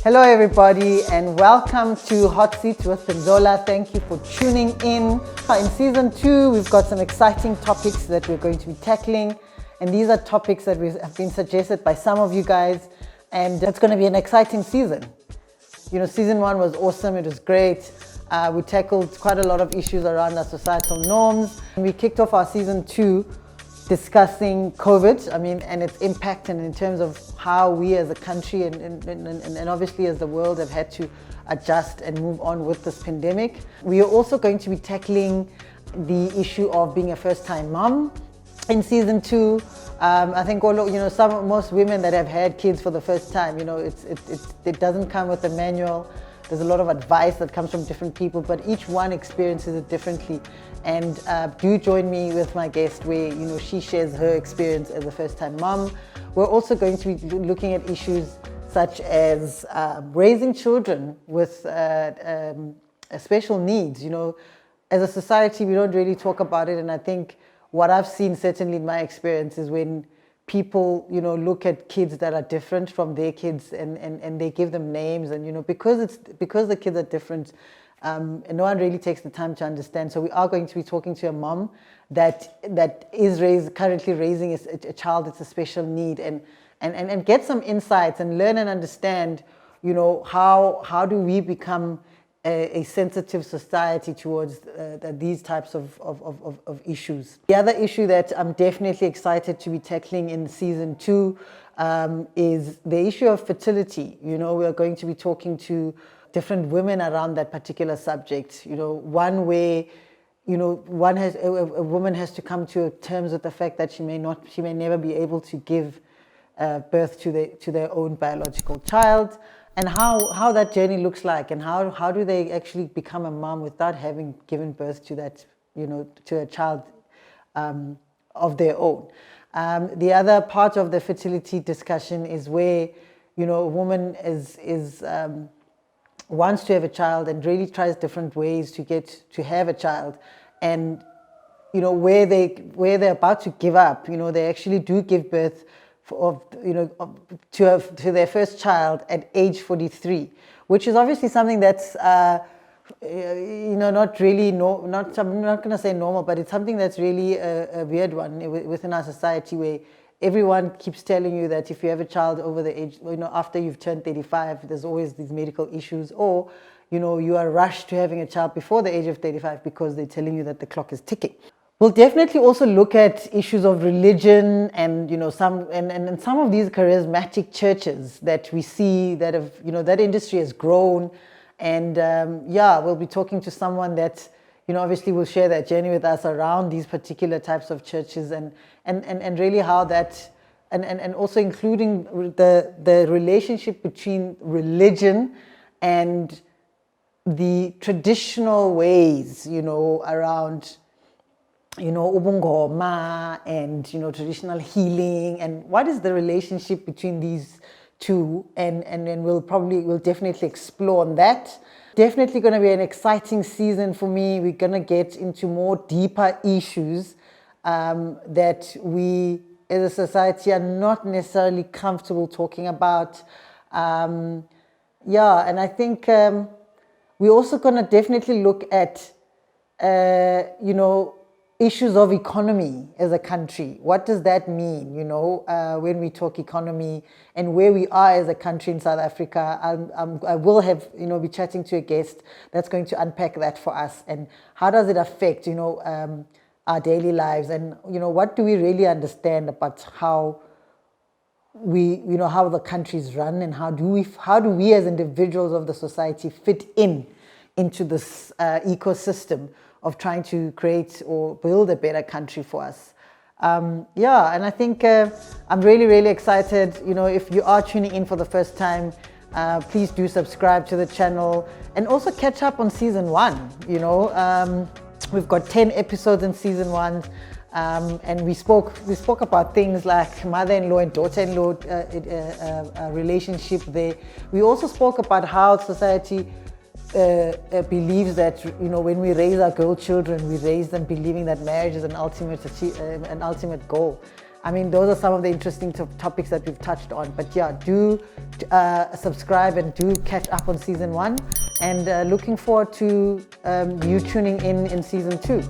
Hello everybody and welcome to Hot Seat with Penzola. Thank you for tuning in. In season 2, we've got some exciting topics that we're going to be tackling, and these are topics that have been suggested by some of you guys, and it's going to be an exciting season. You know, season 1 was awesome, it was great. We tackled quite a lot of issues around our societal norms. We kicked off our season 2 discussing COVID, and its impact, and in terms of how we as a country and obviously as the world have had to adjust and move on with this pandemic. We are also going to be tackling the issue of being a first-time mom in season 2. I think most women that have had kids for the first time, it doesn't come with a manual. There's a lot of advice that comes from different people, but each one experiences it differently. And do join me with my guest where she shares her experience as a first-time mom. We're also going to be looking at issues such as raising children with special needs. As a society, we don't really talk about it, and I think what I've seen, certainly in my experience, is when people look at kids that are different from their kids and they give them names, and because the kids are different, and no one really takes the time to understand. So we are going to be talking to a mom that is currently raising a child that's a special need, and get some insights and learn and understand how do we become a sensitive society towards these types of issues. The other issue that I'm definitely excited to be tackling in season 2 is the issue of fertility. We are going to be talking to different women around that particular subject. One way, a woman has to come to terms with the fact that she may never be able to give birth to their own biological child, and how that journey looks like, and how do they actually become a mom without having given birth to that, to a child of their own. The other part of the fertility discussion is where, a woman wants to have a child and really tries different ways to have a child, and where they're about to give up, they actually do give birth to their first child at age 43, which is obviously something that's not really I'm not going to say normal, but it's something that's really a weird one within our society, where everyone keeps telling you that if you have a child over the age, after you've turned 35, there's always these medical issues, or you are rushed to having a child before the age of 35 because they're telling you that the clock is ticking. We'll definitely also look at issues of religion and some of these charismatic churches that we see that have that industry has grown, and we'll be talking to someone that obviously will share that journey with us around these particular types of churches, and really how that and also including the relationship between religion and the traditional ways around ubungoma and traditional healing, and what is the relationship between these two, and then we'll definitely explore on that. Definitely going to be an exciting season for me. We're going to get into more deeper issues that we as a society are not necessarily comfortable talking about. And I think we're also going to definitely look at issues of economy as a country. What does that mean, when we talk economy, and where we are as a country in South Africa? I will have, be chatting to a guest that's going to unpack that for us, and how does it affect, our daily lives, and, what do we really understand about how how the country's run, and how do we as individuals of the society fit into this ecosystem of trying to create or build a better country for us. And I think I'm really, really excited. If you are tuning in for the first time, please do subscribe to the channel, and also catch up on season 1. We've got 10 episodes in season 1, and we spoke about things like mother-in-law and daughter-in-law relationship there. We also spoke about how society believes that when we raise our girl children, we raise them believing that marriage is an ultimate goal. I mean, those are some of the interesting topics that we've touched on. But yeah, do subscribe and do catch up on season 1. And looking forward to you tuning in season 2.